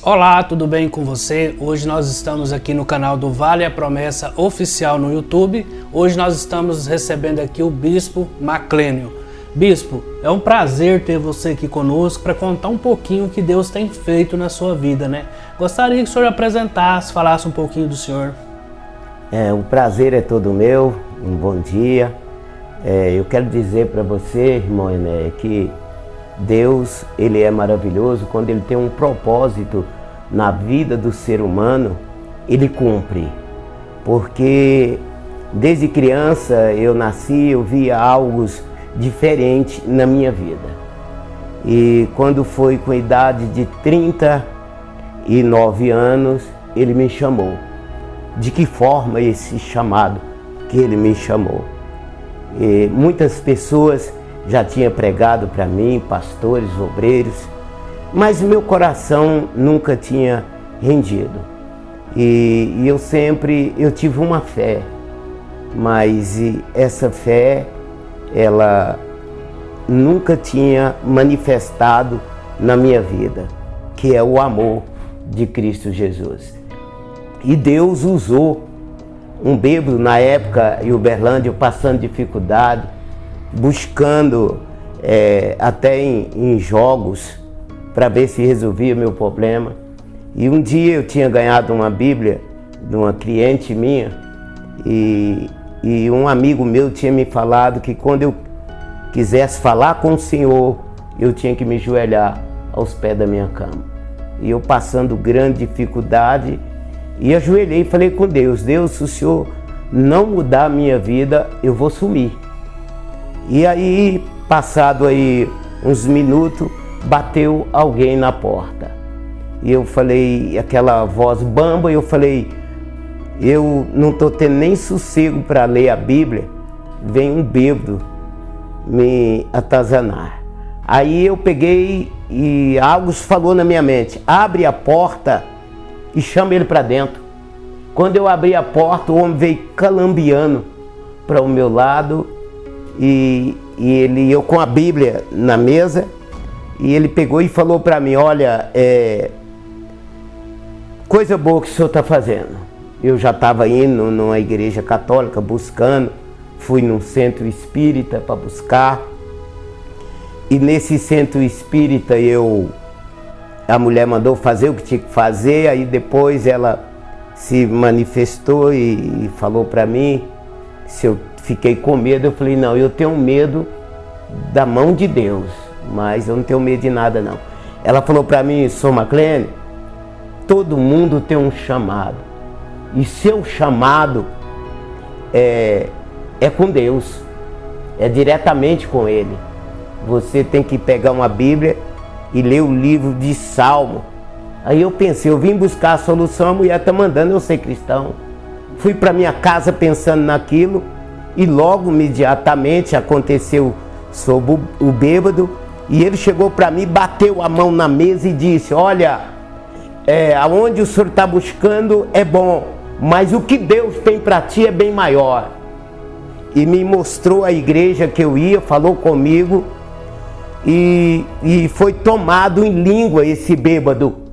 Olá, tudo bem com você? Hoje nós estamos aqui no canal do Vale a Promessa Oficial no YouTube. Hoje nós estamos recebendo aqui o Bispo Maclênio. Bispo, é um prazer ter você aqui conosco para contar um pouquinho o que Deus tem feito na sua vida, né? Gostaria que o senhor apresentasse, falasse um pouquinho do senhor. O prazer é todo meu, um bom dia. Eu quero dizer para você, irmão Ené, que Deus, Ele é maravilhoso. Quando Ele tem um propósito na vida do ser humano, Ele cumpre. Porque desde criança eu nasci, eu via algo diferente na minha vida. E quando foi com a idade de 39 anos, Ele me chamou. De que forma esse chamado que Ele me chamou? E muitas pessoas já tinham pregado para mim, pastores, obreiros, mas meu coração nunca tinha rendido. E eu tive uma fé, mas essa fé, ela nunca tinha manifestado na minha vida, que é o amor de Cristo Jesus. E Deus usou um bêbado na época em Uberlândia, passando dificuldade, buscando até em jogos para ver se resolvia meu problema. E um dia eu tinha ganhado uma Bíblia de uma cliente minha e um amigo meu tinha me falado que quando eu quisesse falar com o Senhor, eu tinha que me ajoelhar aos pés da minha cama. E eu passando grande dificuldade, e ajoelhei e falei com Deus: Deus, se o Senhor não mudar a minha vida, eu vou sumir. E aí, passado aí uns minutos, bateu alguém na porta. E eu falei, aquela voz bamba, eu falei: eu não estou tendo nem sossego para ler a Bíblia, vem um bêbado me atazanar. Aí eu peguei e algo falou na minha mente: abre a porta e chama ele para dentro. Quando eu abri a porta, o homem veio calambiando para o meu lado e eu com a Bíblia na mesa, e ele pegou e falou para mim: olha, coisa boa que o senhor está fazendo. Eu já estava indo numa igreja católica buscando, fui num centro espírita para buscar, e nesse centro espírita a mulher mandou fazer o que tinha que fazer. Aí depois ela se manifestou e falou para mim se eu fiquei com medo. Eu falei: não, eu tenho medo da mão de Deus, mas eu não tenho medo de nada não. Ela falou para mim: Sr. Maclênio, todo mundo tem um chamado, e seu chamado é com Deus, é diretamente com Ele. Você tem que pegar uma Bíblia e ler o livro de Salmo. Aí eu pensei, eu vim buscar a solução, a mulher está mandando eu ser cristão. Fui para minha casa pensando naquilo, e logo, imediatamente, aconteceu sobre o bêbado, e ele chegou para mim, bateu a mão na mesa e disse: olha, aonde o senhor está buscando é bom, mas o que Deus tem para ti é bem maior. E me mostrou a igreja que eu ia, falou comigo, e foi tomado em língua esse bêbado.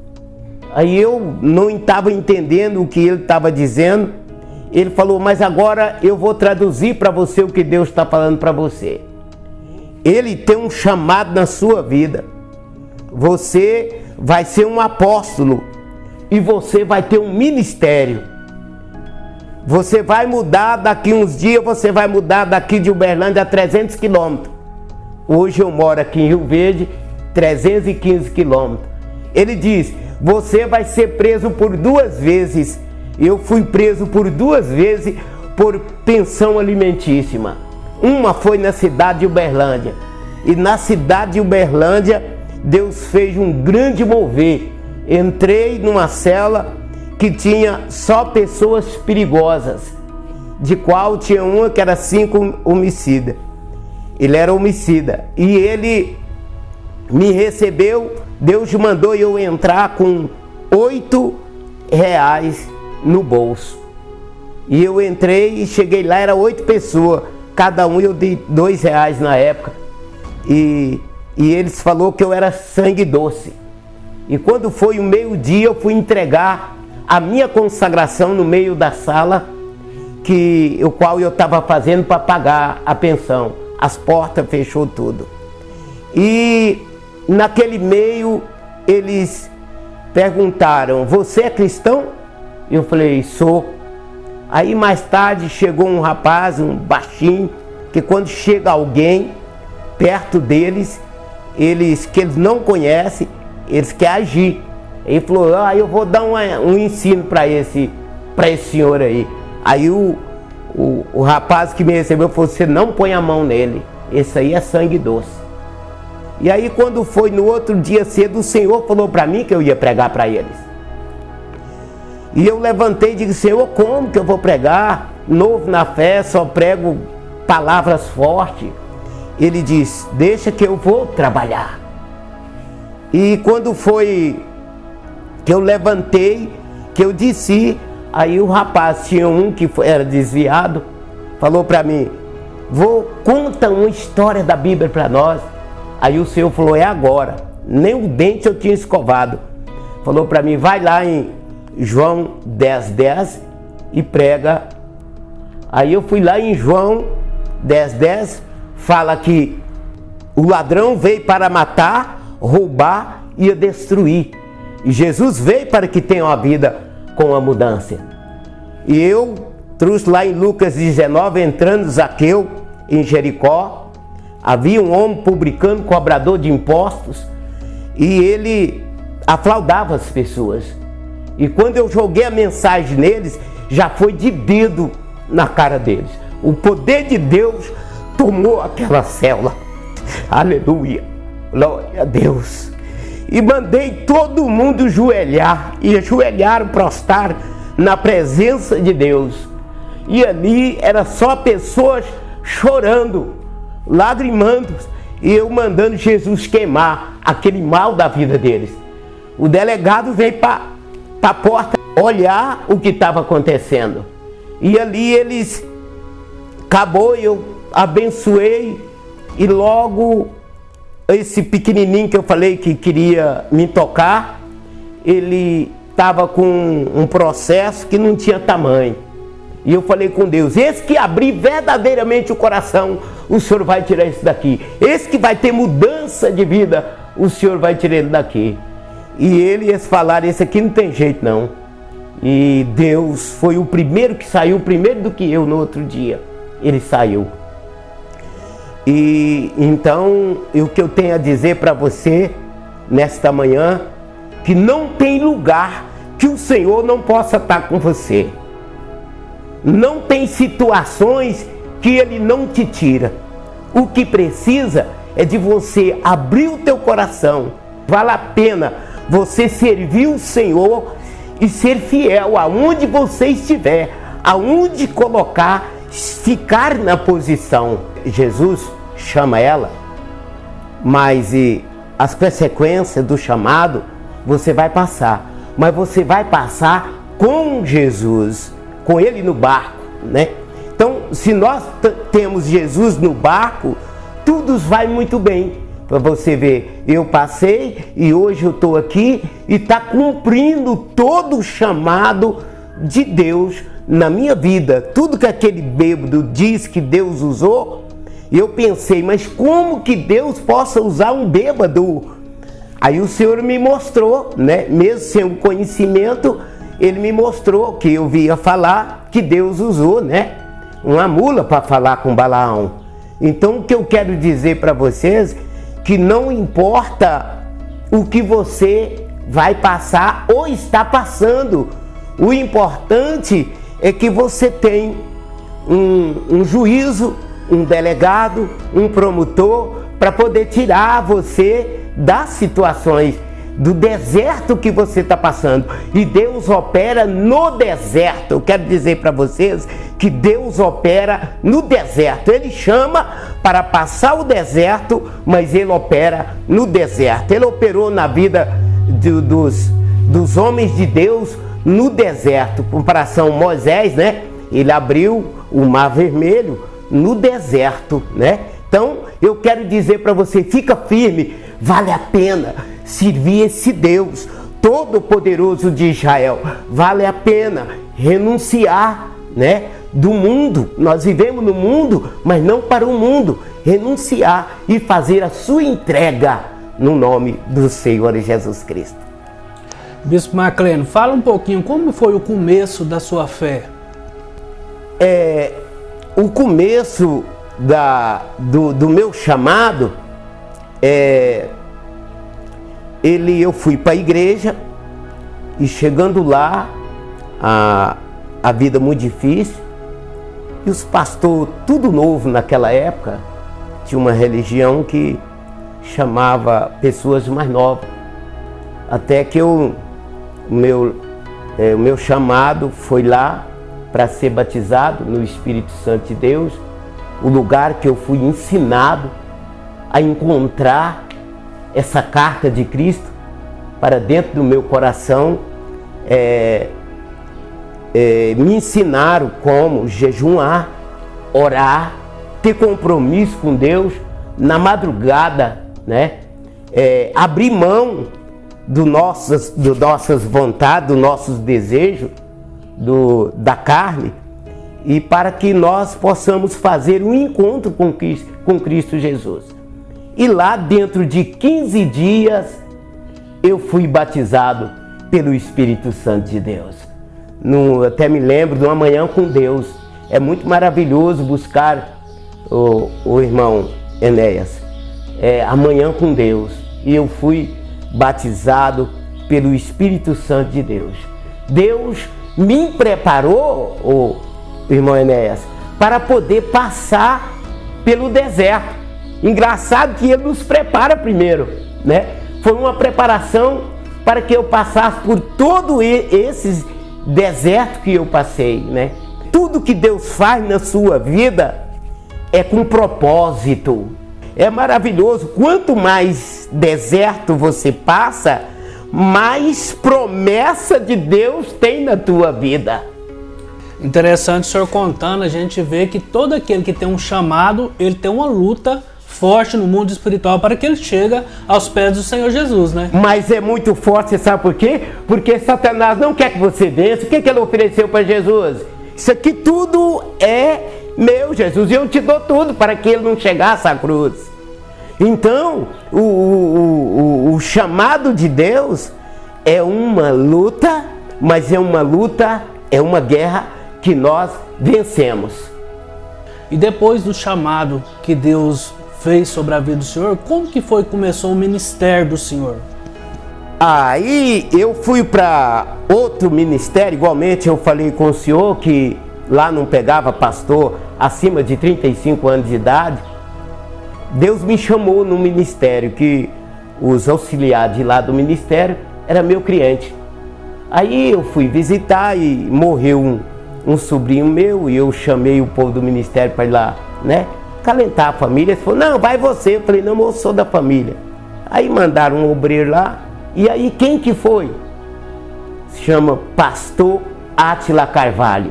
Aí eu não estava entendendo o que ele estava dizendo. Ele falou: mas agora eu vou traduzir para você o que Deus está falando para você. Ele tem um chamado na sua vida. Você vai ser um apóstolo e você vai ter um ministério. Você vai mudar daqui uns dias, você vai mudar daqui de Uberlândia a 300 quilômetros. Hoje eu moro aqui em Rio Verde, 315 quilômetros. Ele diz: você vai ser preso por 2 vezes. Eu fui preso por 2 vezes por pensão alimentícia. Uma foi na cidade de Uberlândia. E na cidade de Uberlândia, Deus fez um grande mover. Entrei numa cela que tinha só pessoas perigosas, de qual tinha uma que era 5 homicidas. Ele era homicida e ele me recebeu. Deus mandou eu entrar com R$8 no bolso. E eu entrei e cheguei lá, era 8 pessoas, cada um eu dei R$2 na época. E eles falaram que eu era sangue doce. E quando foi o meio-dia, eu fui entregar a minha consagração no meio da sala, o qual eu estava fazendo para pagar a pensão. As portas fechou tudo. E naquele meio, eles perguntaram: você é cristão? Eu falei: sou. Aí mais tarde chegou um rapaz, um baixinho, que quando chega alguém perto deles, que eles não conhecem, eles querem agir. Ele falou: eu vou dar um ensino para esse senhor aí. Aí o rapaz que me recebeu falou: você não põe a mão nele, esse aí é sangue doce. E aí quando foi no outro dia cedo, o Senhor falou para mim que eu ia pregar para eles. E eu levantei e disse: Senhor, como que eu vou pregar? Novo na fé, só prego palavras fortes. Ele disse: deixa que eu vou trabalhar. E quando foi que eu levantei, que eu disse, aí o rapaz, tinha um que era desviado, falou para mim: conta uma história da Bíblia para nós. Aí o Senhor falou: é agora. Nem o dente eu tinha escovado. Falou para mim: vai lá em João 10:10 e prega. Aí eu fui lá em João 10:10, fala que o ladrão veio para matar, roubar e destruir. E Jesus veio para que tenha uma vida com abundância. E eu trouxe lá em Lucas 19, entrando Zaqueu em Jericó, havia um homem publicano, cobrador de impostos, e ele aplaudava as pessoas. E quando eu joguei a mensagem neles, já foi de dedo na cara deles. O poder de Deus tomou aquela célula. Aleluia, glória a Deus. E mandei todo mundo ajoelhar, e ajoelharam, prostrar na presença de Deus. E ali era só pessoas chorando, lagrimando, e eu mandando Jesus queimar aquele mal da vida deles. O delegado veio para a porta olhar o que estava acontecendo. E ali eles, acabou, eu abençoei, e logo esse pequenininho que eu falei que queria me tocar, ele estava com um processo que não tinha tamanho. E eu falei com Deus: esse que abrir verdadeiramente o coração, o Senhor vai tirar isso daqui. Esse que vai ter mudança de vida, o Senhor vai tirar ele daqui. E eles falaram: esse aqui não tem jeito não. E Deus foi o primeiro que saiu, primeiro do que eu no outro dia. Ele saiu. E então, o que eu tenho a dizer para você nesta manhã, que não tem lugar que o Senhor não possa estar com você. Não tem situações que Ele não te tira. O que precisa é de você abrir o teu coração. Vale a pena você servir o Senhor e ser fiel aonde você estiver, aonde colocar, ficar na posição. Jesus chama ela, mas as consequências do chamado você vai passar, mas você vai passar com Jesus, com Ele no barco, né? Então, se nós temos Jesus no barco, tudo vai muito bem. Para você ver, eu passei e hoje eu estou aqui e está cumprindo todo o chamado de Deus na minha vida. Tudo que aquele bêbado diz que Deus usou, eu pensei: mas como que Deus possa usar um bêbado? Aí o Senhor me mostrou, né? Mesmo sem o conhecimento, Ele me mostrou que eu via falar que Deus usou, né? Uma mula para falar com Balaão. Então o que eu quero dizer para vocês, que não importa o que você vai passar ou está passando, o importante é que você tem um juízo, um delegado, um promotor, para poder tirar você das situações, do deserto que você está passando. E Deus opera no deserto. Eu quero dizer para vocês que Deus opera no deserto. Ele chama para passar o deserto, mas Ele opera no deserto. Ele operou na vida dos homens de Deus no deserto. Comparação Moisés, né? Ele abriu o Mar Vermelho no deserto, né? Então, eu quero dizer para você: fica firme, vale a pena. servir esse Deus Todo-Poderoso de Israel. Vale a pena renunciar, né, do mundo. Nós vivemos no mundo, mas não para o mundo. Renunciar e fazer a sua entrega no nome do Senhor Jesus Cristo. Bispo Maclênio, fala um pouquinho como foi o começo da sua fé. O começo do meu chamado, eu fui para a igreja e chegando lá, a vida muito difícil, e os pastores, tudo novo naquela época, tinha uma religião que chamava pessoas mais novas. Até que o meu chamado foi lá para ser batizado no Espírito Santo de Deus, o lugar que eu fui ensinado a encontrar essa carta de Cristo para dentro do meu coração. Me ensinaram como jejuar, orar, ter compromisso com Deus na madrugada, né? Abrir mão das nossas vontades, dos nossos desejos, da carne, e para que nós possamos fazer um encontro com Cristo Jesus. E lá dentro de 15 dias eu fui batizado pelo Espírito Santo de Deus. Até me lembro de uma manhã com Deus. É muito maravilhoso buscar o irmão Enéas, a manhã com Deus. E eu fui batizado pelo Espírito Santo de Deus. Deus me preparou, o irmão Enéas, para poder passar pelo deserto. Engraçado que ele nos prepara primeiro, né? Foi uma preparação para que eu passasse por todo esses deserto que eu passei, né? Tudo que Deus faz na sua vida é com propósito. É maravilhoso. Quanto mais deserto você passa, mais promessa de Deus tem na tua vida. Interessante o senhor contando, a gente vê que todo aquele que tem um chamado, ele tem uma luta forte no mundo espiritual para que ele chegue aos pés do Senhor Jesus, né? Mas é muito forte, você sabe por quê? Porque Satanás não quer que você vença. O que ele ofereceu para Jesus? Isso aqui tudo é meu, Jesus, e eu te dou tudo para que ele não chegasse à cruz. Então, o chamado de Deus é uma luta, mas é uma guerra que nós vencemos. E depois do chamado que Deus fez sobre a vida do senhor, como que foi que começou o ministério do senhor? Aí eu fui para outro ministério, igualmente eu falei com o senhor que lá não pegava pastor acima de 35 anos de idade. Deus me chamou no ministério, que os auxiliares de lá do ministério era meu cliente. Aí eu fui visitar e morreu um sobrinho meu, e eu chamei o povo do ministério para ir lá, né, calentar a família. Ele falou, não, vai você. Eu falei, não, eu sou da família. Aí mandaram um obreiro lá, e aí quem que foi? Se chama Pastor Átila Carvalho,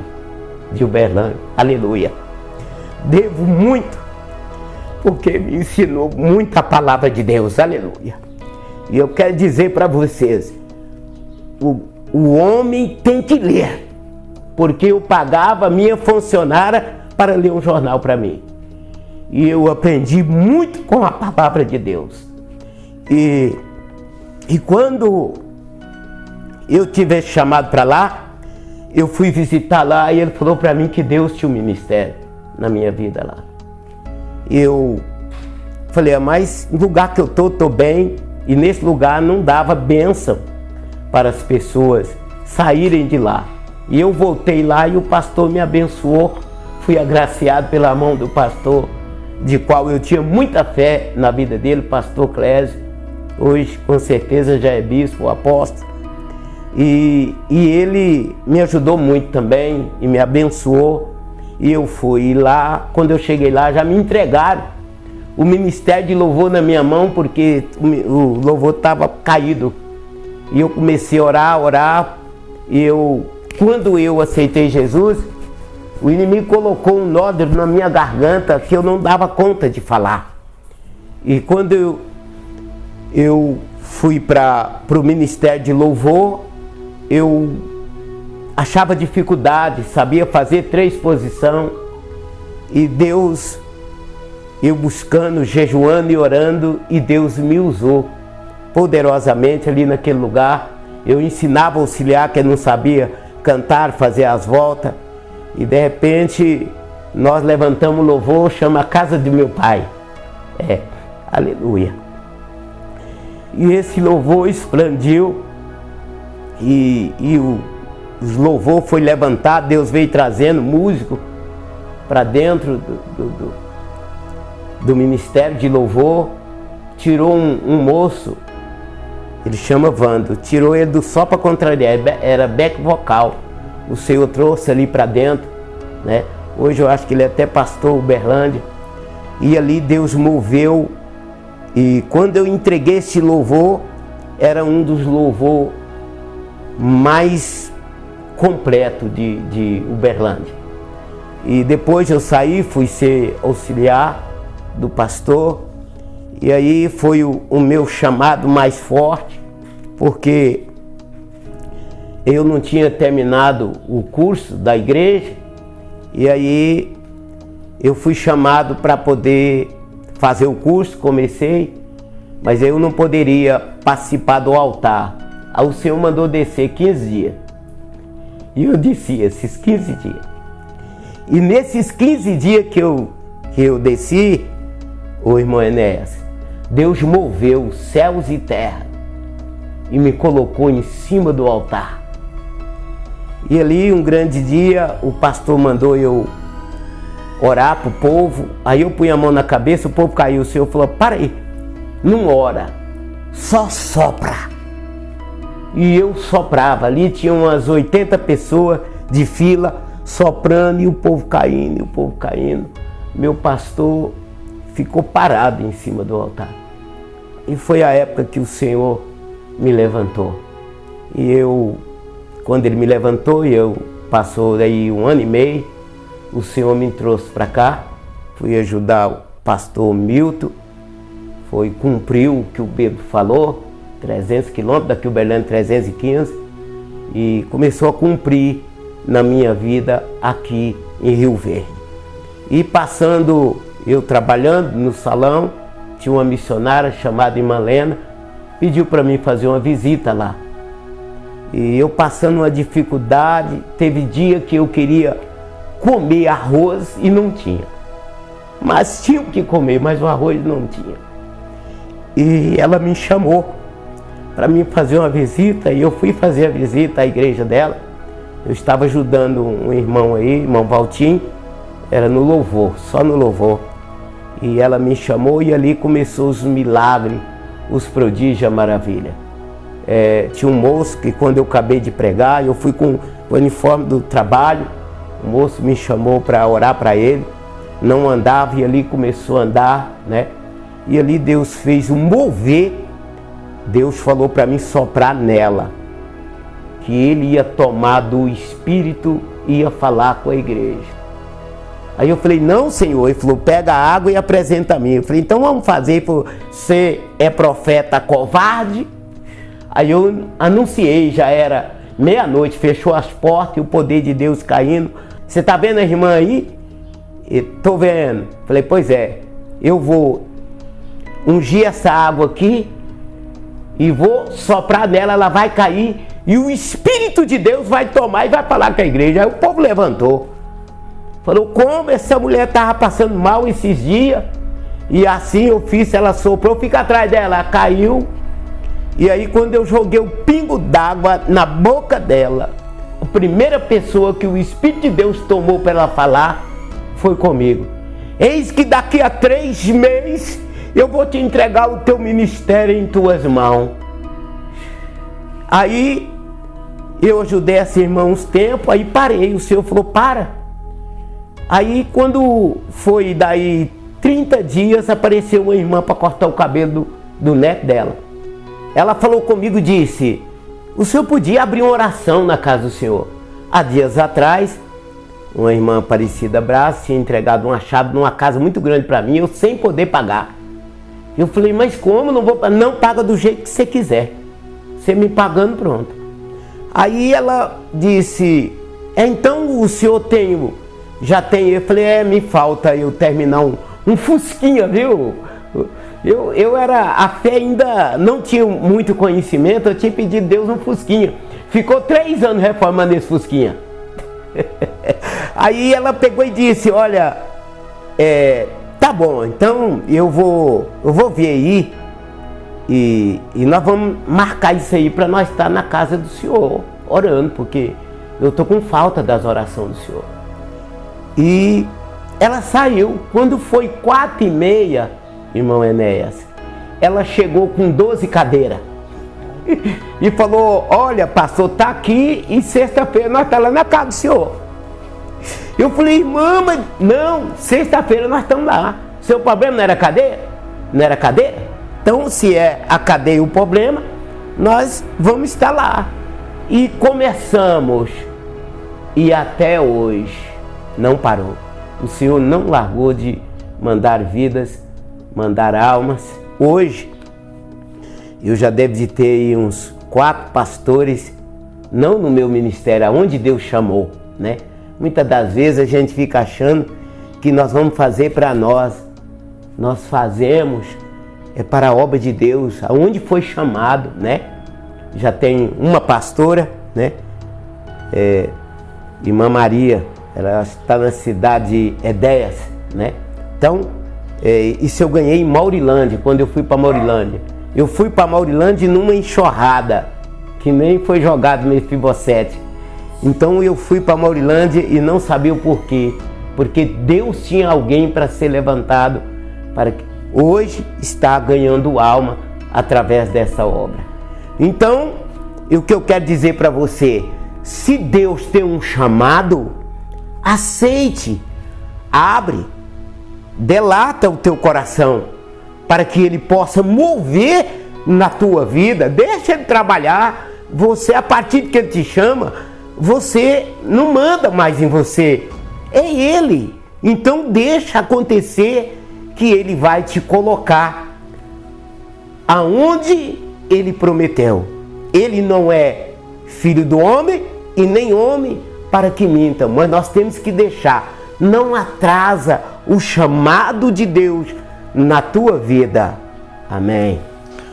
de Uberlândia. Aleluia. Devo muito, porque me ensinou muito a palavra de Deus. Aleluia. E eu quero dizer para vocês, o homem tem que ler, porque eu pagava a minha funcionária para ler um jornal para mim. E eu aprendi muito com a palavra de Deus. E quando eu tive chamado para lá, eu fui visitar lá e ele falou para mim que Deus tinha um ministério na minha vida lá. Eu falei, mas no lugar que eu estou bem, e nesse lugar não dava bênção para as pessoas saírem de lá. E eu voltei lá e o pastor me abençoou, fui agraciado pela mão do pastor, de qual eu tinha muita fé na vida dele, pastor Clésio, hoje com certeza já é bispo, apóstolo, e ele me ajudou muito também e me abençoou, e eu fui lá. Quando eu cheguei lá, já me entregaram o ministério de louvor na minha mão, porque o louvor estava caído, e eu comecei a orar, e quando eu aceitei Jesus, o inimigo colocou um nódulo na minha garganta que eu não dava conta de falar. E quando eu fui para o Ministério de Louvor. Eu achava dificuldade, sabia fazer 3 posições. E Deus, eu buscando, jejuando e orando, e Deus me usou poderosamente ali naquele lugar. Eu ensinava o auxiliar que não sabia cantar, fazer as voltas. E de repente nós levantamos o louvor, chama a casa do meu pai. Aleluia. E esse louvor expandiu e os louvor foi levantado. Deus veio trazendo músico para dentro do ministério de louvor. Tirou um moço, ele chama Vando, tirou ele só para contrariar, era back vocal. O Senhor trouxe ali para dentro, né? Hoje eu acho que ele é até pastor Uberlândia. E ali Deus moveu. E quando eu entreguei esse louvor, era um dos louvor mais completo de Uberlândia. E depois eu saí, fui ser auxiliar do pastor. E aí foi o meu chamado mais forte, porque eu não tinha terminado o curso da igreja. E aí eu fui chamado para poder fazer o curso, comecei, mas eu não poderia participar do altar. Aí o Senhor mandou descer 15 dias. E eu desci esses 15 dias. E nesses 15 dias que eu desci, ô irmão Enéas, Deus moveu céus e terra e me colocou em cima do altar. E ali um grande dia o pastor mandou eu orar para o povo. Aí eu punha a mão na cabeça, o povo caiu. O Senhor falou: para aí, não ora, só sopra. E eu soprava. Ali tinha umas 80 pessoas de fila soprando e o povo caindo, e o povo caindo. Meu pastor ficou parado em cima do altar. E foi a época que o Senhor me levantou. E eu, quando Ele me levantou, passou daí 1 ano e meio, o Senhor me trouxe para cá. Fui ajudar o pastor Milton, cumpriu o que o Bebo falou, 300 quilômetros, daqui o Uberlândia 315, e começou a cumprir na minha vida aqui em Rio Verde. E passando, eu trabalhando no salão, tinha uma missionária chamada Irmã Lena, pediu para mim fazer uma visita lá. E eu passando uma dificuldade, teve dia que eu queria comer arroz e não tinha. Mas tinha o que comer, mas o arroz não tinha. E ela me chamou para mim fazer uma visita, e eu fui fazer a visita à igreja dela. Eu estava ajudando um irmão aí, irmão Valtim, era no louvor, só no louvor. E ela me chamou e ali começou os milagres, os prodígios, a maravilha. Tinha um moço que quando eu acabei de pregar, eu fui com o uniforme do trabalho, o moço me chamou para orar para ele, não andava e ali começou a andar, né? E ali Deus fez um mover, Deus falou para mim soprar nela, que ele ia tomar do Espírito e ia falar com a igreja. Aí eu falei: não, Senhor. Ele falou: pega a água e apresenta a mim. Eu falei: então vamos fazer. Ele falou: você é profeta covarde? Aí eu anunciei, já era meia-noite, fechou as portas e o poder de Deus caindo. Você tá vendo a irmã aí? Tô vendo. Falei: pois é, eu vou ungir essa água aqui e vou soprar nela, ela vai cair e o Espírito de Deus vai tomar e vai falar com a igreja. Aí o povo levantou. Falou: como essa mulher estava passando mal esses dias? E assim eu fiz, ela soprou, fica atrás dela, ela caiu. E aí quando eu joguei o pingo d'água na boca dela, a primeira pessoa que o Espírito de Deus tomou para ela falar foi comigo. Eis que daqui a 3 meses eu vou te entregar o teu ministério em tuas mãos. Aí eu ajudei essa irmã uns tempos, aí parei, o Senhor falou: para. Aí quando foi daí 30 dias, apareceu uma irmã para cortar o cabelo do neto dela. Ela falou comigo e disse: o senhor podia abrir uma oração na casa do senhor. Há dias atrás, uma irmã Aparecida Braz tinha entregado uma chave numa casa muito grande para mim, eu sem poder pagar. Eu falei, mas como? Não vou, não, paga do jeito que você quiser. Você me pagando, pronto. Aí ela disse, então o senhor já tem? Eu falei, me falta eu terminar um fusquinha, viu? A fé ainda não tinha muito conhecimento, eu tinha pedido a Deus um fusquinha. Ficou 3 anos reformando esse fusquinha. Aí ela pegou e disse, olha, tá bom, então eu vou ver aí e nós vamos marcar isso aí para nós estar na casa do senhor, orando, porque eu tô com falta das orações do senhor. E ela saiu. Quando foi 4h30, irmão Enéas, ela chegou com 12 cadeiras e falou, olha, pastor, tá aqui e sexta-feira nós estamos lá na casa do senhor. Eu falei, irmã, mas não, sexta-feira nós estamos lá. Seu problema não era cadeira? Não era cadeira? Então, se é a cadeia o problema, nós vamos estar lá. E começamos, e até hoje não parou. O Senhor não largou de mandar vidas, mandar almas. Hoje, eu já devo de ter aí uns 4 pastores, não no meu ministério, aonde Deus chamou, né? Muitas das vezes a gente fica achando que nós vamos fazer para nós. Nós fazemos para a obra de Deus, aonde foi chamado, né? Já tem uma pastora, né? Irmã Maria, ela está na cidade de Edéias, né? Então, isso eu ganhei em Maurilândia, quando eu fui para Maurilândia. Eu fui para Maurilândia numa enxurrada, que nem foi jogado Mefibosete. Então eu fui para Maurilândia e não sabia o porquê. Porque Deus tinha alguém para ser levantado, para que hoje está ganhando alma através dessa obra. Então, o que eu quero dizer para você, se Deus tem um chamado, aceite, abre, delata o teu coração, para que Ele possa mover na tua vida. Deixa Ele trabalhar. Você, a partir de que Ele te chama, você não manda mais em você, é Ele. Então deixa acontecer, que Ele vai te colocar aonde Ele prometeu. Ele não é filho do homem e nem homem para que minta, mas nós temos que deixar. Não atrasa o chamado de Deus na tua vida. Amém.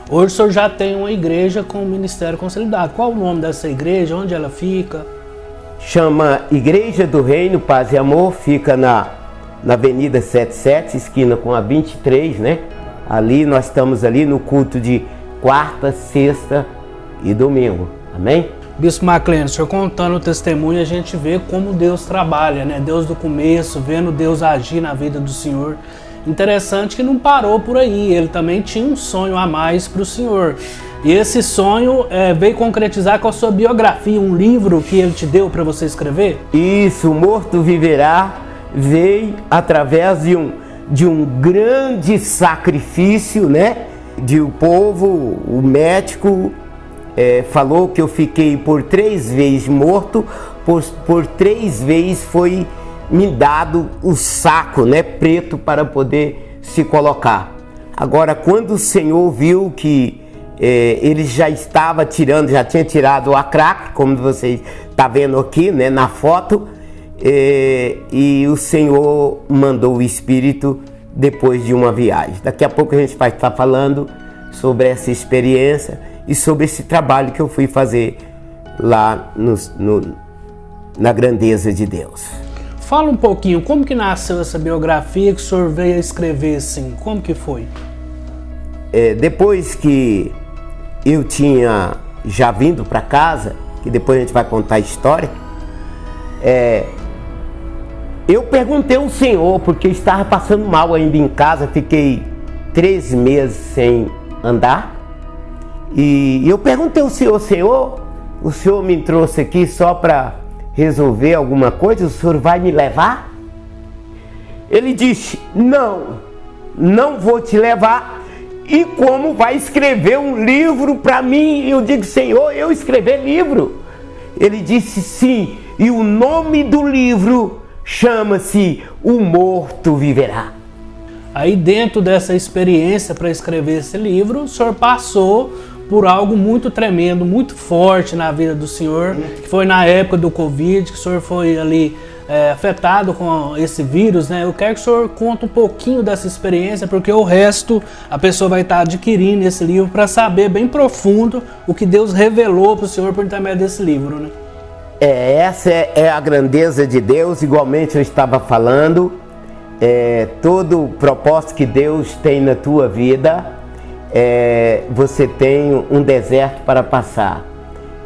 Hoje o senhor já tem uma igreja com o ministério consolidado. Qual o nome dessa igreja? Onde ela fica? Chama Igreja do Reino, Paz e Amor. Fica na Avenida 77, esquina com a 23, né? Ali nós estamos ali no culto de quarta, sexta e domingo. Amém? Bispo Maclênio, o senhor contando o testemunho, a gente vê como Deus trabalha, né? Deus do começo, vendo Deus agir na vida do senhor. Interessante que não parou por aí, ele também tinha um sonho a mais para o senhor. E esse sonho veio concretizar com a sua biografia, um livro que ele te deu para você escrever? Isso, Morto Viverá, veio através de um grande sacrifício, né? De o povo, o médico falou que eu fiquei por 3 vezes morto, por 3 vezes foi me dado o saco, né, preto para poder se colocar. Agora, quando o Senhor viu que ele já estava tirando, já tinha tirado a crack, como você está vendo aqui, né, na foto, e o Senhor mandou o Espírito depois de uma viagem. Daqui a pouco a gente vai estar falando sobre essa experiência e sobre esse trabalho que eu fui fazer lá na grandeza de Deus. Fala um pouquinho, como que nasceu essa biografia que o senhor veio a escrever assim? Como que foi? Depois que eu tinha já vindo para casa, que depois a gente vai contar a história, eu perguntei ao Senhor, porque eu estava passando mal ainda em casa, fiquei 3 meses sem andar, e eu perguntei ao Senhor, Senhor, o Senhor me trouxe aqui só para resolver alguma coisa, o Senhor vai me levar? Ele disse, não vou te levar, e como vai escrever um livro para mim? Eu digo, Senhor, eu escrever livro? Ele disse, sim, e o nome do livro chama-se O Morto Viverá. Aí dentro dessa experiência para escrever esse livro, o senhor passou por algo muito tremendo, muito forte na vida do senhor, que foi na época do Covid, que o senhor foi ali afetado com esse vírus, né? Eu quero que o senhor conte um pouquinho dessa experiência, porque o resto a pessoa vai estar adquirindo esse livro para saber bem profundo o que Deus revelou para o senhor por intermédio desse livro, né? Essa é a grandeza de Deus, igualmente eu estava falando, todo o propósito que Deus tem na tua vida, você tem um deserto para passar.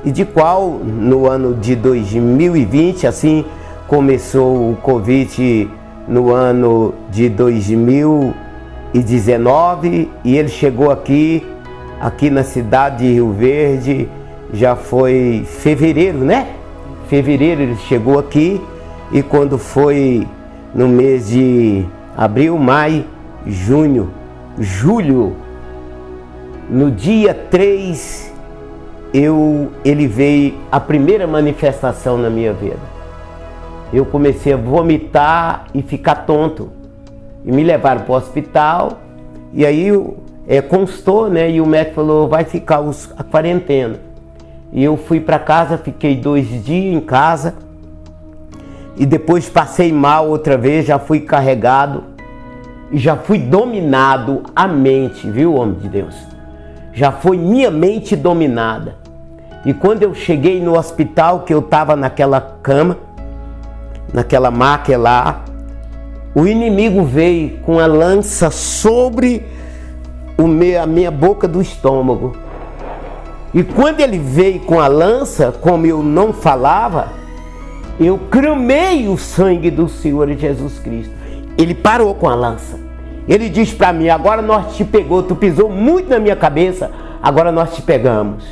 E de qual no ano de 2020, assim começou o Covid no ano de 2019 e ele chegou aqui na cidade de Rio Verde, já foi fevereiro, né? Fevereiro ele chegou aqui e quando foi no mês de abril, maio, junho, julho, no dia 3, ele veio a primeira manifestação na minha vida. Eu comecei a vomitar e ficar tonto. E me levaram para o hospital. E aí constou, né? E o médico falou, vai ficar a quarentena. E eu fui para casa, fiquei 2 dias em casa. E depois passei mal outra vez, já fui carregado. E já fui dominado a mente, viu, homem de Deus? Já foi minha mente dominada. E quando eu cheguei no hospital, que eu estava naquela cama, naquela maca lá, o inimigo veio com a lança sobre a minha boca do estômago. E quando ele veio com a lança, como eu não falava, eu clamei o sangue do Senhor Jesus Cristo. Ele parou com a lança. Ele disse para mim, agora nós te pegou, tu pisou muito na minha cabeça, agora nós te pegamos.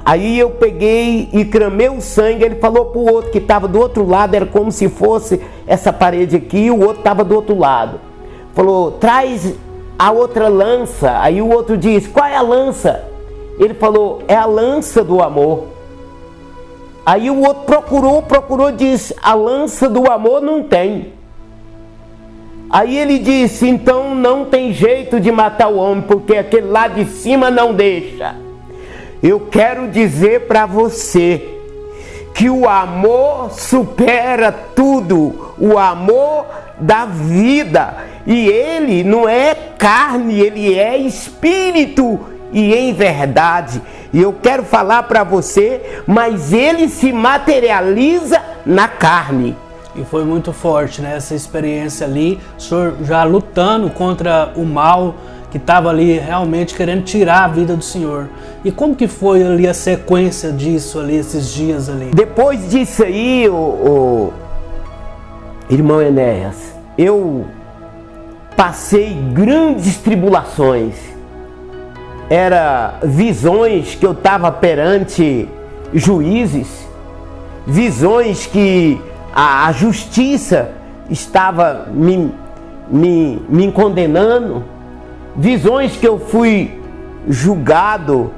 Aí eu peguei e clamei o sangue, ele falou para o outro que estava do outro lado, era como se fosse essa parede aqui, o outro estava do outro lado. Falou, traz a outra lança. Aí o outro disse, qual é a lança? Ele falou, é a lança do amor. Aí o outro procurou, disse, a lança do amor não tem. Aí ele disse, então não tem jeito de matar o homem, porque aquele lá de cima não deixa. Eu quero dizer para você que o amor supera tudo, o amor da vida. E ele não é carne, ele é espírito e em verdade. E eu quero falar para você, mas ele se materializa na carne. E foi muito forte, né? Essa experiência ali, o senhor já lutando contra o mal que estava ali realmente querendo tirar a vida do senhor. E como que foi ali a sequência disso ali, esses dias ali? Depois disso aí, o irmão Enéas, eu passei grandes tribulações. Era visões que eu estava perante juízes, visões que a justiça estava me condenando, visões que eu fui julgado,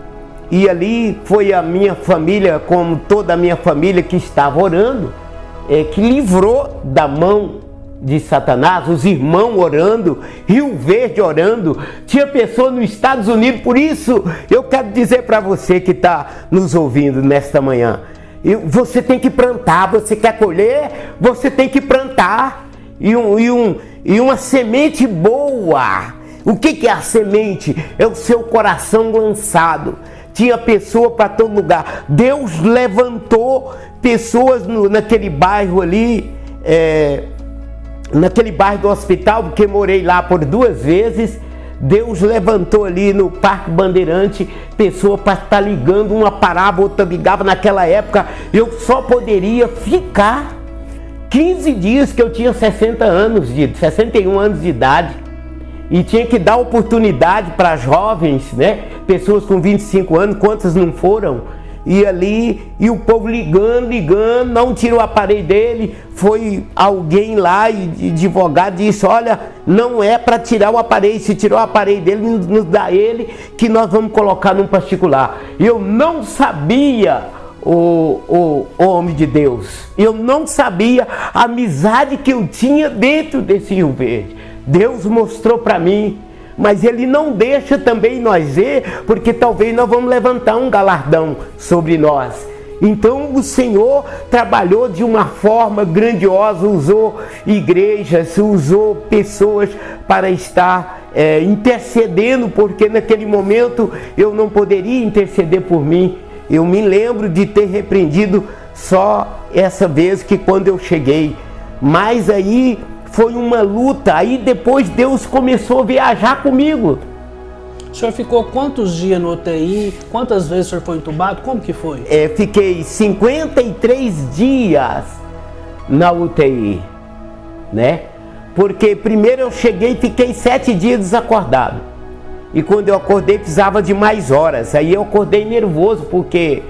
e ali foi a minha família, como toda a minha família que estava orando, que livrou da mão de Satanás, os irmãos orando, Rio Verde orando, tinha pessoa nos Estados Unidos. Por isso eu quero dizer para você que está nos ouvindo nesta manhã, você tem que plantar, você quer colher, você tem que plantar, e uma semente boa. O que é a semente? É o seu coração lançado. Tinha pessoa para todo lugar. Deus levantou pessoas naquele bairro ali, naquele bairro do hospital, porque morei lá por 2 vezes. Deus levantou ali no Parque Bandeirante pessoa para estar ligando, uma parava, outra ligava. Naquela época eu só poderia ficar 15 dias, que eu tinha 61 anos de idade, e tinha que dar oportunidade para jovens, né? Pessoas com 25 anos, quantas não foram? E ali, e o povo ligando, não tirou o aparelho dele. Foi alguém lá, e advogado disse, olha, não é para tirar o aparelho, se tirou o aparelho dele, nos dá ele, que nós vamos colocar num particular. Eu não sabia, o homem de Deus, eu não sabia a amizade que eu tinha dentro desse Rio Verde. Deus mostrou para mim, mas Ele não deixa também nós ver, porque talvez nós vamos levantar um galardão sobre nós. Então o Senhor trabalhou de uma forma grandiosa, usou igrejas, usou pessoas para estar intercedendo, porque naquele momento eu não poderia interceder por mim. Eu me lembro de ter repreendido só essa vez que quando eu cheguei, mas aí foi uma luta. Aí depois Deus começou a viajar comigo. O senhor ficou quantos dias no UTI? Quantas vezes o senhor foi entubado? Como que foi? Fiquei 53 dias na UTI, né? Porque primeiro eu cheguei e fiquei 7 dias desacordado. E quando eu acordei precisava de mais horas. Aí eu acordei nervoso porque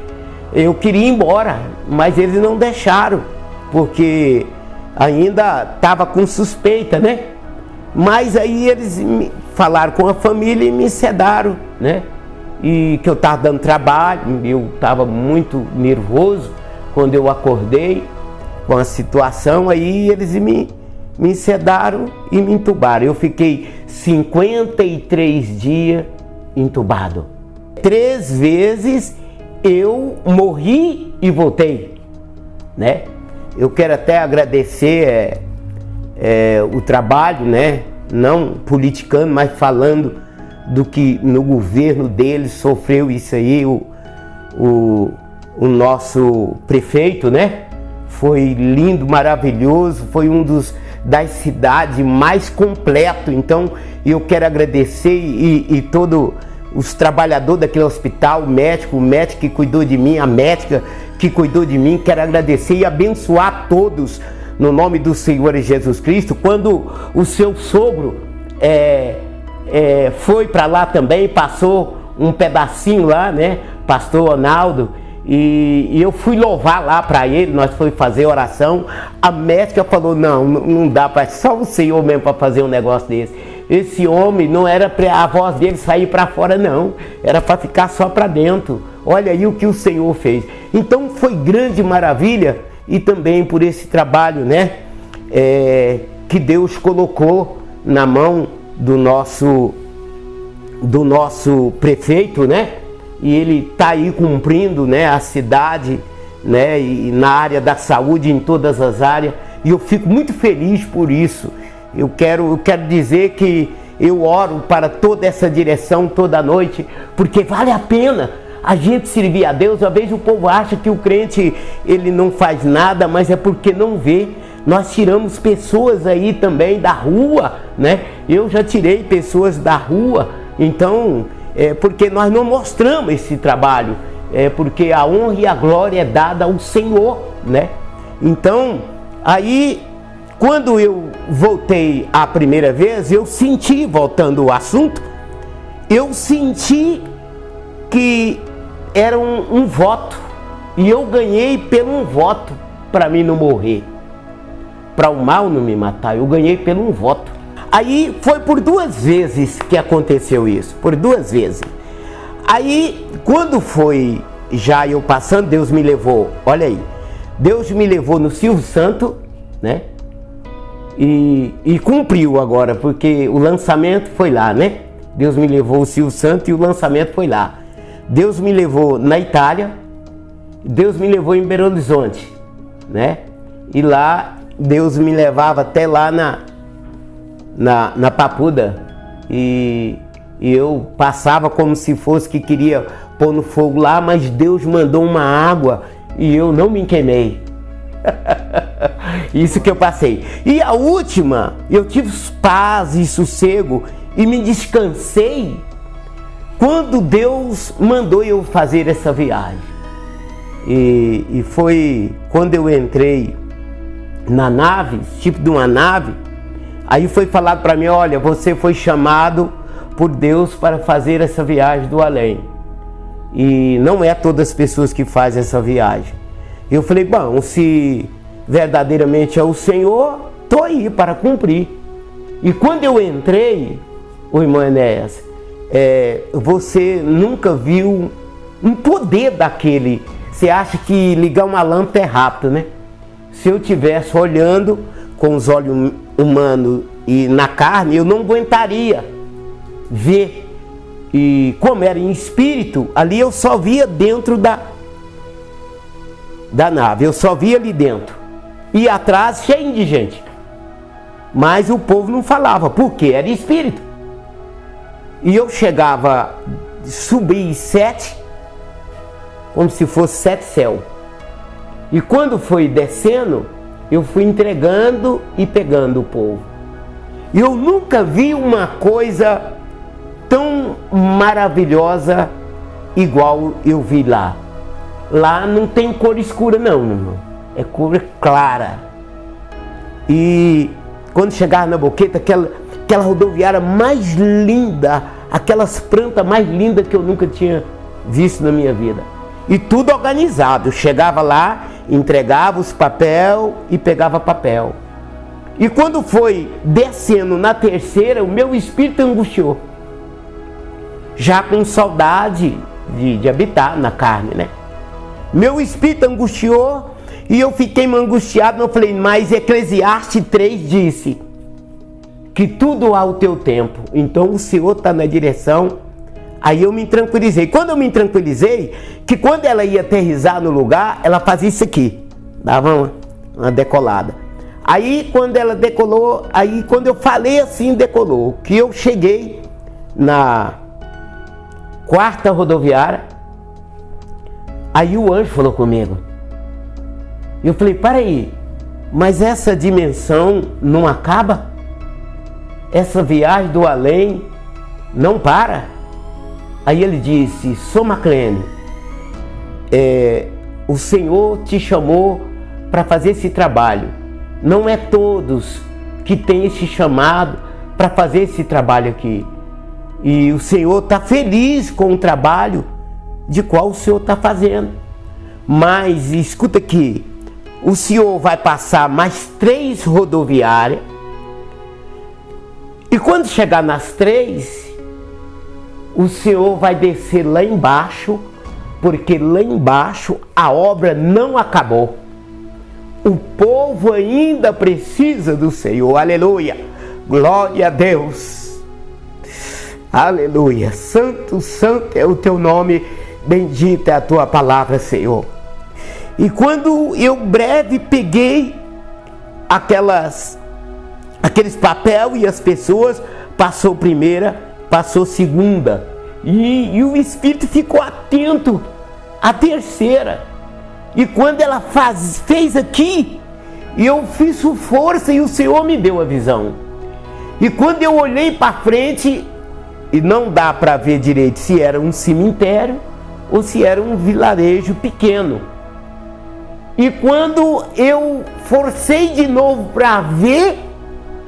eu queria ir embora, mas eles não deixaram, porque ainda estava com suspeita, né? Mas aí eles falaram com a família e me sedaram, né? E que eu estava dando trabalho, eu estava muito nervoso quando eu acordei com a situação. Aí eles me sedaram e me entubaram. Eu fiquei 53 dias entubado. 3 vezes eu morri e voltei, né? Eu quero até agradecer o trabalho, né? Não politicando, mas falando do que no governo deles sofreu isso aí. O nosso prefeito, né? Foi lindo, maravilhoso, foi um das cidades mais completo. Então eu quero agradecer e todos os trabalhadores daquele hospital, o médico que cuidou de mim, a médica que cuidou de mim, quero agradecer e abençoar todos no nome do Senhor Jesus Cristo. Quando o seu sogro foi para lá também, passou um pedacinho lá, né, pastor Ronaldo, e eu fui louvar lá para ele, nós fomos fazer oração. A médica falou, não dá para, só o Senhor mesmo para fazer um negócio desse. Esse homem não era para a voz dele sair para fora, não, era para ficar só para dentro. Olha aí o que o Senhor fez. Então foi grande maravilha, e também por esse trabalho, né, que Deus colocou na mão do nosso prefeito, né? E ele está aí cumprindo, né, a cidade, né, e na área da saúde, em todas as áreas, e eu fico muito feliz por isso. Eu quero dizer que eu oro para toda essa direção toda noite, porque vale a pena a gente servir a Deus. Às vezes o povo acha que o crente ele não faz nada, mas é porque não vê. Nós tiramos pessoas aí também da rua, né? Eu já tirei pessoas da rua, então porque nós não mostramos esse trabalho, porque a honra e a glória é dada ao Senhor, né? Então, aí, quando eu voltei a primeira vez, eu senti, voltando ao assunto, eu senti que era um voto, e eu ganhei pelo um voto para mim não morrer, para o mal não me matar. Eu ganhei pelo um voto. Aí foi por 2 vezes que aconteceu isso, por 2 vezes. Aí quando foi já eu passando, Deus me levou, olha aí, Deus me levou no Silvio Santos, né? E cumpriu agora, porque o lançamento foi lá, né? Deus me levou o Silvio Santos e o lançamento foi lá. Deus me levou na Itália, Deus me levou em Belo Horizonte, né? E lá Deus me levava até lá na Papuda, e eu passava como se fosse que queria pôr no fogo lá, mas Deus mandou uma água e eu não me queimei. Isso que eu passei. E a última, eu tive paz e sossego e me descansei quando Deus mandou eu fazer essa viagem. E foi quando eu entrei na nave, tipo de uma nave. Aí foi falado para mim, olha, você foi chamado por Deus para fazer essa viagem do além. E não é todas as pessoas que fazem essa viagem. Eu falei, bom, se verdadeiramente é o Senhor, estou aí para cumprir. E quando eu entrei, o irmão Enéas, você nunca viu um poder daquele. Você acha que ligar uma lâmpada é rápido, né? Se eu estivesse olhando com os olhos humanos e na carne eu não aguentaria ver. E como era em espírito, ali eu só via dentro da nave, eu só via ali dentro. E atrás cheio de gente. Mas o povo não falava, porque era espírito. E eu chegava, subi 7, como se fosse 7 céus. E quando foi descendo, eu fui entregando e pegando o povo. E eu nunca vi uma coisa tão maravilhosa igual eu vi lá. Lá não tem cor escura não, irmão. É cor clara. E quando chegava na Boqueta, aquela rodoviária mais linda, aquelas plantas mais lindas que eu nunca tinha visto na minha vida. E tudo organizado. Eu chegava lá, entregava os papel e pegava papel. E quando foi descendo na terceira, o meu espírito angustiou. Já com saudade de habitar na carne, né? Meu espírito angustiou e eu fiquei angustiado. Eu falei, mas Eclesiastes 3 disse que tudo há o teu tempo. Então o Senhor está na direção. Aí eu me tranquilizei. Quando eu me tranquilizei, que quando ela ia aterrissar no lugar, ela fazia isso aqui. Dava uma decolada. Aí quando ela decolou, aí quando eu falei assim, decolou. Que eu cheguei na 4ª rodoviária, aí o anjo falou comigo. Eu falei, para aí, mas essa dimensão não acaba? Essa viagem do além não para? Aí ele disse, Sr. McLean, o Senhor te chamou para fazer esse trabalho. Não é todos que têm esse chamado para fazer esse trabalho aqui. E o Senhor está feliz com o trabalho de qual o Senhor está fazendo. Mas, escuta aqui, o Senhor vai passar mais 3 rodoviárias. E quando chegar nas 3, o Senhor vai descer lá embaixo, porque lá embaixo a obra não acabou. O povo ainda precisa do Senhor. Aleluia! Glória a Deus! Aleluia! Santo, santo é o teu nome, bendita é a tua palavra, Senhor. E quando eu breve peguei aqueles papel e as pessoas, passou primeira, passou segunda. E o Espírito ficou atento à terceira. E quando ela fez aqui, eu fiz força e o Senhor me deu a visão. E quando eu olhei para frente, e não dá para ver direito se era um cemitério ou se era um vilarejo pequeno. E quando eu forcei de novo para ver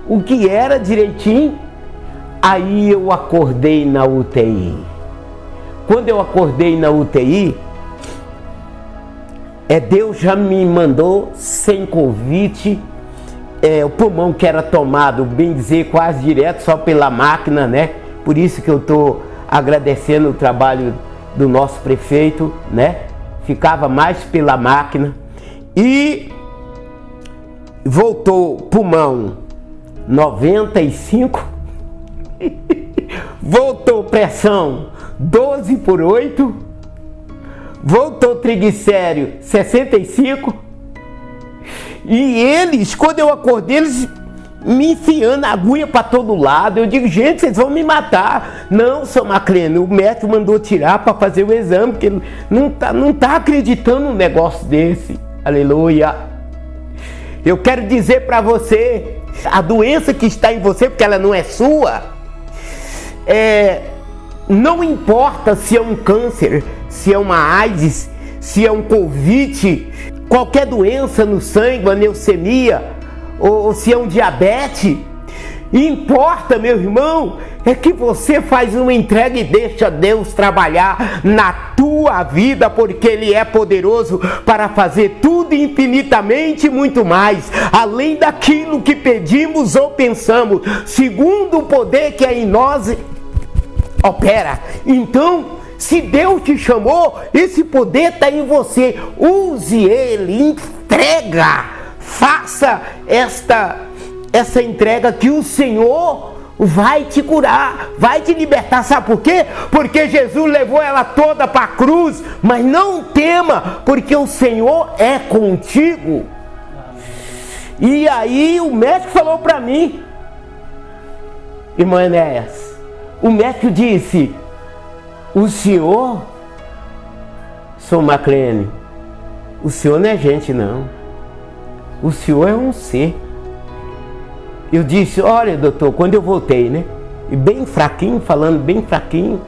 o que era direitinho, aí eu acordei na UTI. Quando eu acordei na UTI, Deus já me mandou sem convite, o pulmão que era tomado, bem dizer, quase direto, só pela máquina, né? Por isso que eu estou agradecendo o trabalho do nosso prefeito, né? Ficava mais pela máquina. E voltou pulmão 95, voltou pressão 12/8, voltou triglicérido 65. E eles, quando eu acordei, eles me enfiando a agulha para todo lado. Eu digo, gente, vocês vão me matar. Não, Sr. McLean, o médico mandou tirar para fazer o exame, porque ele não tá acreditando num negócio desse. Aleluia. Eu quero dizer para você, a doença que está em você, porque ela não é sua, não importa se é um câncer, se é uma AIDS, se é um Covid, qualquer doença no sangue, uma leucemia, ou se é um diabetes, importa, meu irmão, é que você faz uma entrega e deixa Deus trabalhar na tua vida, porque Ele é poderoso para fazer tudo infinitamente muito mais, além daquilo que pedimos ou pensamos, segundo o poder que é em nós opera. Então, se Deus te chamou, esse poder está em você, use ele, entrega, faça essa entrega que o Senhor vai te curar, vai te libertar. Sabe por quê? Porque Jesus levou ela toda para a cruz. Mas não tema, porque o Senhor é contigo. E aí o médico falou para mim, irmão Enéas, o médico disse: o senhor, Sr. McLean, o senhor não é gente não, o senhor é um ser. Eu disse: olha, doutor, quando eu voltei, né, e bem fraquinho, falando bem fraquinho,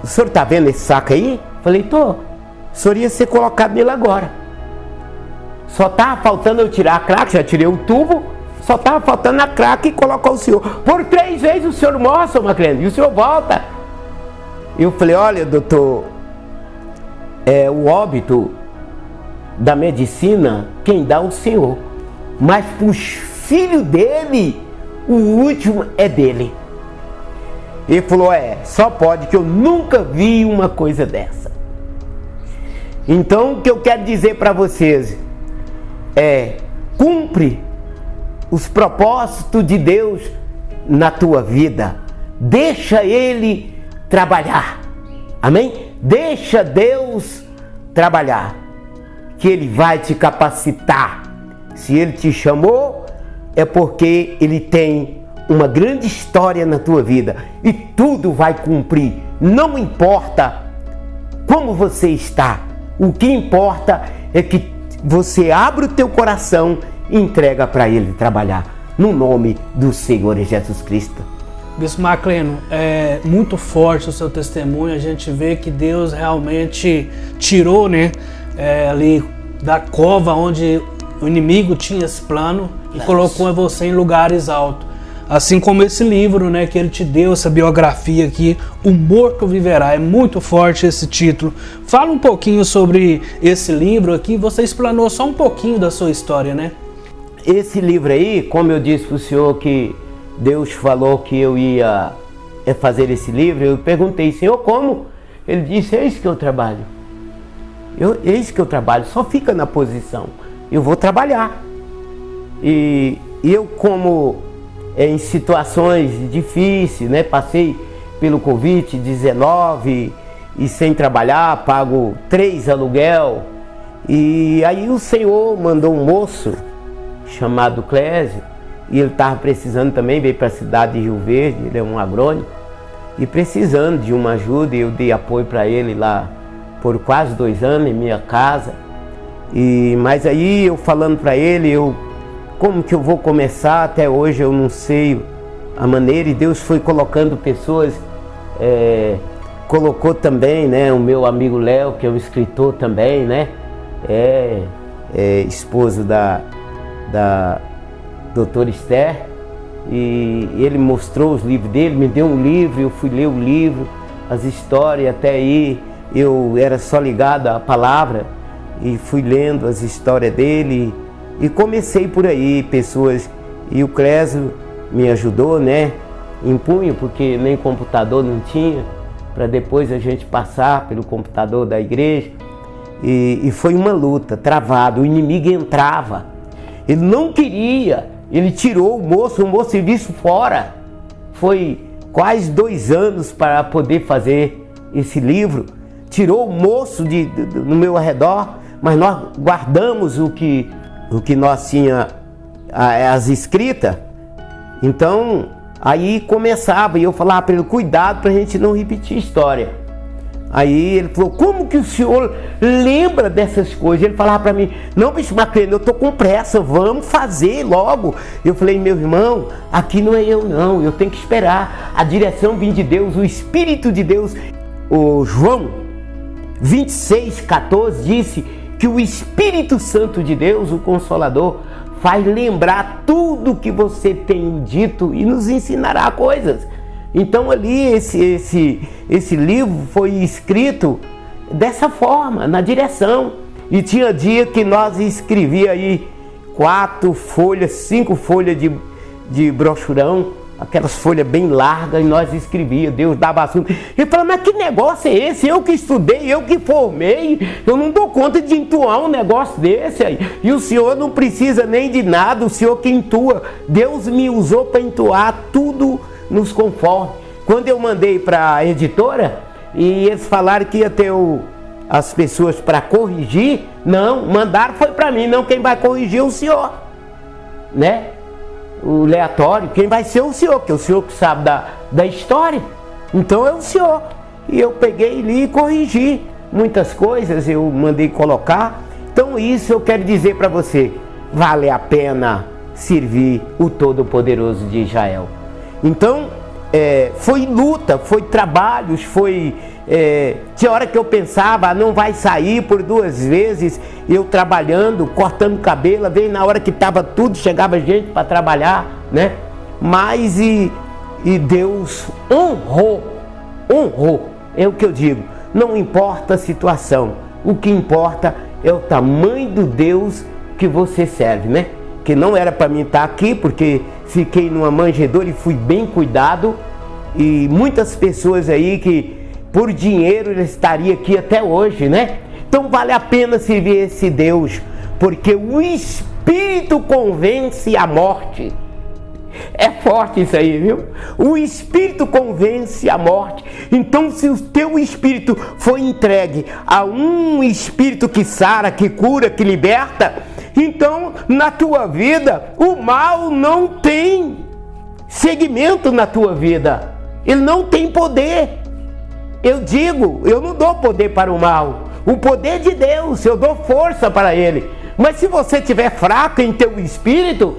o senhor tá vendo esse saco aí? Falei: tô. O senhor ia ser colocado nele agora. Só tava faltando eu tirar a craque, já tirei o tubo, só tava faltando a craque e colocar o senhor. Por 3 vezes o senhor morre, Sr. McLean, e o senhor volta. Eu falei: olha, doutor, o óbito da medicina, quem dá é o senhor. Mas para os filhos dele, o último é dele. Ele falou: só pode, que eu nunca vi uma coisa dessa. Então o que eu quero dizer para vocês cumpre os propósitos de Deus na tua vida. Deixa Ele trabalhar. Amém? Deixa Deus trabalhar, que Ele vai te capacitar. Se Ele te chamou, é porque Ele tem uma grande história na tua vida e tudo vai cumprir. Não importa como você está, o que importa é que você abre o teu coração e entrega para Ele trabalhar, no nome do Senhor Jesus Cristo. Bispo McLean, é muito forte o seu testemunho. A gente vê que Deus realmente tirou, né, ali da cova onde o inimigo tinha esse plano e colocou você em lugares altos. Assim como esse livro, né, que ele te deu, essa biografia aqui, O Morto Viverá. É muito forte esse título. Fala um pouquinho sobre esse livro aqui. Você explanou só um pouquinho da sua história, né? Esse livro aí, como eu disse para o senhor que Deus falou que eu ia fazer esse livro, eu perguntei: Senhor, como? Ele disse: eis que eu trabalho. Eis que eu trabalho, só fica na posição. Eu vou trabalhar. E eu, como em situações difíceis, né, passei pelo Covid-19 e sem trabalhar, pago 3 aluguel. E aí o Senhor mandou um moço chamado Clésio, e ele estava precisando também, veio para a cidade de Rio Verde, ele é um agrônomo, e precisando de uma ajuda, e eu dei apoio para ele lá por quase 2 anos em minha casa. Mas aí eu falando para ele, como que eu vou começar? Até hoje eu não sei a maneira, e Deus foi colocando pessoas, colocou também, né, o meu amigo Léo, que é um escritor também, né, esposo da doutora Esther, e ele mostrou os livros dele, me deu um livro, eu fui ler o livro, as histórias. Até aí eu era só ligado à palavra e fui lendo as histórias dele. E comecei por aí, pessoas, e o Clésio me ajudou, né, em punho, porque nem computador não tinha, para depois a gente passar pelo computador da igreja. E foi uma luta, travado, o inimigo entrava, ele não queria, ele tirou o moço visto fora. Foi quase 2 anos para poder fazer esse livro, tirou o moço no meu arredor, mas nós guardamos o que nós tinha as escritas. Então aí começava, e eu falava para ele: cuidado para a gente não repetir a história. Aí ele falou: como que o senhor lembra dessas coisas? Ele falava para mim: não, Bispo McLean, eu estou com pressa, vamos fazer logo. Eu falei: meu irmão, aqui não é eu não, eu tenho que esperar a direção vir de Deus, o Espírito de Deus. O João 26:14 disse que o Espírito Santo de Deus, o Consolador, faz lembrar tudo que você tem dito e nos ensinará coisas. Então ali esse livro foi escrito dessa forma, na direção. E tinha dia que nós escrevia aí 4 folhas, 5 folhas de brochurão, aquelas folhas bem largas, e nós escrevia, Deus dava assunto. Ele falou, mas que negócio é esse? Eu que estudei, eu que formei, eu não dou conta de entoar um negócio desse aí. E o senhor não precisa nem de nada, o senhor que entua. Deus me usou para entoar tudo nos conforme. Quando eu mandei para a editora, e eles falaram que ia ter as pessoas para corrigir, não, mandaram foi para mim, não, quem vai corrigir é o senhor, né? O aleatório, quem vai ser o senhor, que é o senhor que sabe da história, então é o senhor. E eu peguei ali e corrigi muitas coisas, eu mandei colocar. Então isso eu quero dizer para você, vale a pena servir o Todo-Poderoso de Israel. Então, foi luta, foi trabalhos, tinha hora que eu pensava, não vai sair por 2 vezes, eu trabalhando, cortando cabelo, veio na hora que estava tudo, chegava gente para trabalhar, né? Mas e Deus honrou, é o que eu digo, não importa a situação, o que importa é o tamanho do Deus que você serve, né? Que não era para mim estar aqui, porque fiquei numa manjedoura e fui bem cuidado, e muitas pessoas aí que por dinheiro ele estaria aqui até hoje, né? Então vale a pena servir esse Deus, porque o Espírito convence a morte. É forte isso aí, viu? O Espírito convence a morte. Então, se o teu espírito foi entregue a um Espírito que sara, que cura, que liberta, então na tua vida o mal não tem segmento na tua vida. Ele não tem poder. Eu digo, eu não dou poder para o mal. O poder de Deus, eu dou força para ele. Mas se você estiver fraco em teu espírito,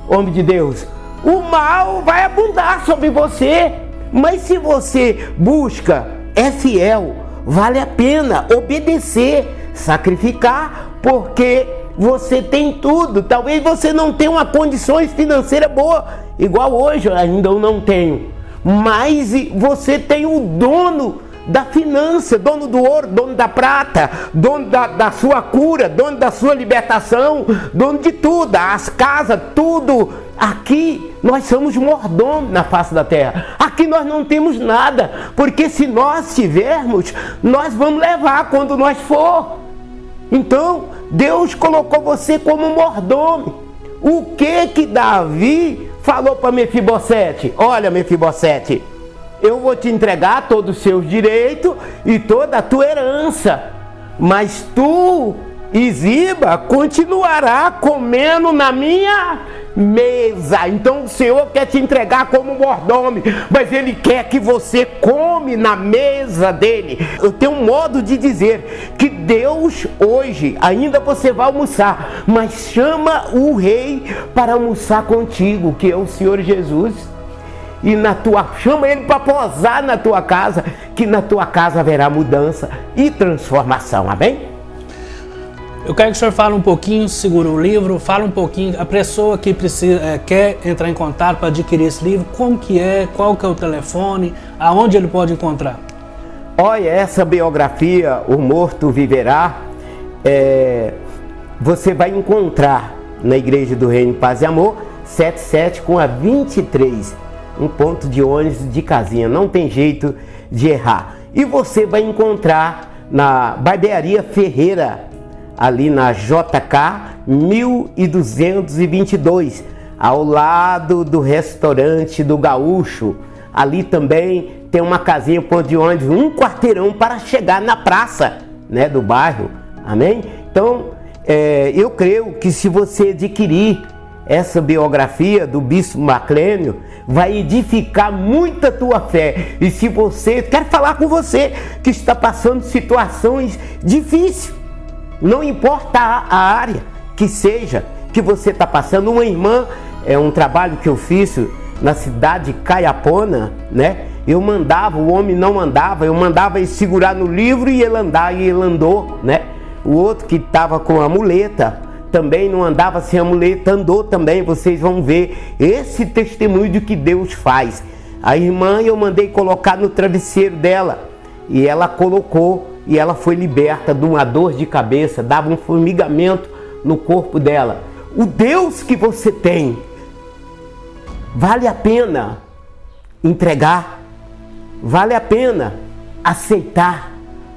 homem de Deus, o mal vai abundar sobre você. Mas se você busca, é fiel, vale a pena obedecer, sacrificar, porque você tem tudo. Talvez você não tenha uma condições financeiras boa, igual hoje ainda eu não tenho. Mas você tem o dono da finança, dono do ouro, dono da prata, dono da sua cura, dono da sua libertação, dono de tudo, as casas, tudo. Aqui nós somos mordomos na face da terra. Aqui nós não temos nada, porque se nós tivermos, nós vamos levar quando nós for. Então, Deus colocou você como mordomo. O que Davi falou para Mefibosete? Olha, Mefibosete, eu vou te entregar todos os seus direitos e toda a tua herança, mas tu e Ziba continuará comendo na minha mesa. Então o Senhor quer te entregar como mordomo, mas Ele quer que você come na mesa dele. Eu tenho um modo de dizer que Deus hoje, ainda você vai almoçar, mas chama o rei para almoçar contigo, que é o Senhor Jesus. E chama ele para posar na tua casa, que na tua casa haverá mudança e transformação, amém? Eu quero que o senhor fale um pouquinho, segura o livro, fala um pouquinho, a pessoa que quer entrar em contato para adquirir esse livro, como que é, qual que é o telefone, aonde ele pode encontrar? Olha, essa biografia, O Morto Viverá, você vai encontrar na Igreja do Reino Paz e Amor, 77 com a 23, um ponto de ônibus de casinha, não tem jeito de errar. E você vai encontrar na Barbearia Ferreira, ali na JK 1222, ao lado do restaurante do Gaúcho. Ali também tem uma casinha, ponto de ônibus, um quarteirão para chegar na praça, né, do bairro, amém? Então, eu creio que se você adquirir essa biografia do Bispo Maclênio, vai edificar muito a tua fé. E se você, quero falar com você que está passando situações difíceis, não importa a área que seja que você está passando. Uma irmã, um trabalho que eu fiz na cidade de Caiapona, né? Eu mandava, o homem não andava, eu mandava ele segurar no livro e ele andar, e ele andou, né? O outro que estava com a muleta, também não andava sem a muleta, andou também. Vocês vão ver esse testemunho de que Deus faz. A irmã eu mandei colocar no travesseiro dela, e ela colocou, e ela foi liberta de uma dor de cabeça, dava um formigamento no corpo dela. O Deus que você tem, vale a pena entregar, vale a pena aceitar,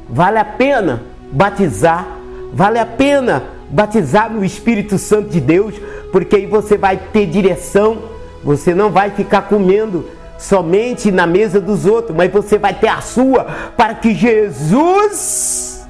vale a pena batizar, vale a pena batizar no Espírito Santo de Deus, porque aí você vai ter direção, você não vai ficar comendo somente na mesa dos outros, mas você vai ter a sua, para que Jesus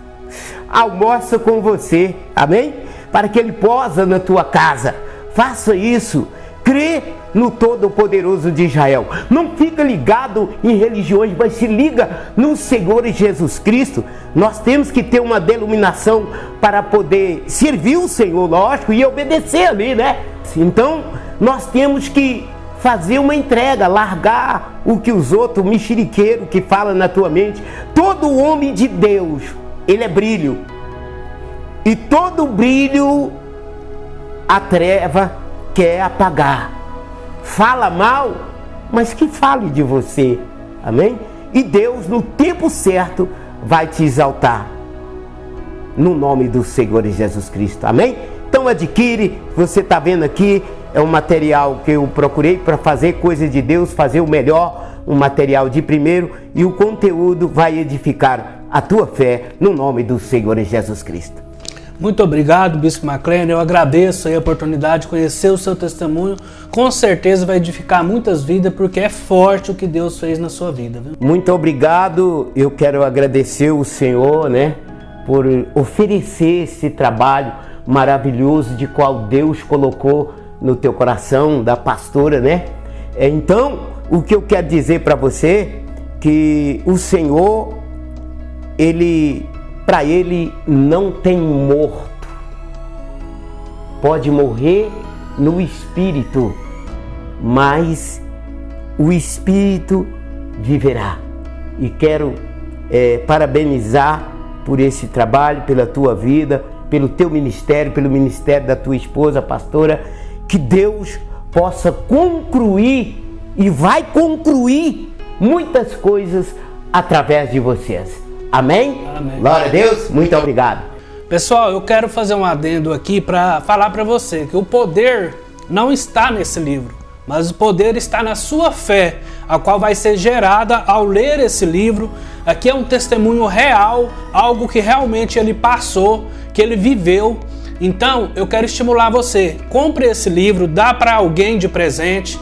almoça com você, amém? Para que Ele posa na tua casa. Faça isso, crê no Todo-Poderoso de Israel. Não fica ligado em religiões, mas se liga no Senhor Jesus Cristo. Nós temos que ter uma denominação para poder servir o Senhor, lógico, e obedecer ali, né? Então, nós temos que fazer uma entrega, largar o que os outros, o mexeriqueiro que fala na tua mente. Todo homem de Deus, ele é brilho. E todo brilho a treva quer apagar. Fala mal, mas que fale de você, amém? E Deus, no tempo certo, vai te exaltar, no nome do Senhor Jesus Cristo, amém? Então adquire, você está vendo aqui, é um material que eu procurei para fazer coisa de Deus, fazer o melhor, um material de primeiro, e o conteúdo vai edificar a tua fé, no nome do Senhor Jesus Cristo. Muito obrigado, Bispo McLenny. Eu agradeço a oportunidade de conhecer o seu testemunho. Com certeza vai edificar muitas vidas, porque é forte o que Deus fez na sua vida, viu? Muito obrigado. Eu quero agradecer o Senhor, né, por oferecer esse trabalho maravilhoso de qual Deus colocou no teu coração, da pastora, né? Então, o que eu quero dizer para você, que o Senhor, para Ele não tem morto. Pode morrer no espírito, mas o espírito viverá. E quero parabenizar por esse trabalho, pela tua vida, pelo teu ministério, pelo ministério da tua esposa, pastora. Que Deus possa concluir e vai concluir muitas coisas através de vocês. Amém? Amém. Glória a Deus, muito obrigado. Pessoal, eu quero fazer um adendo aqui para falar para você que o poder não está nesse livro, mas o poder está na sua fé, a qual vai ser gerada ao ler esse livro. Aqui é um testemunho real, algo que realmente ele passou, que ele viveu. Então, eu quero estimular você, compre esse livro, dá para alguém de presente.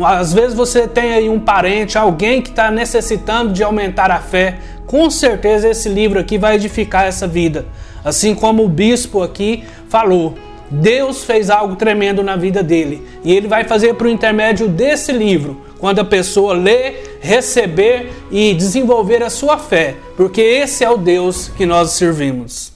Às vezes você tem aí um parente, alguém que está necessitando de aumentar a fé. Com certeza esse livro aqui vai edificar essa vida. Assim como o bispo aqui falou, Deus fez algo tremendo na vida dele. E ele vai fazer por intermédio desse livro, quando a pessoa ler, receber e desenvolver a sua fé. Porque esse é o Deus que nós servimos.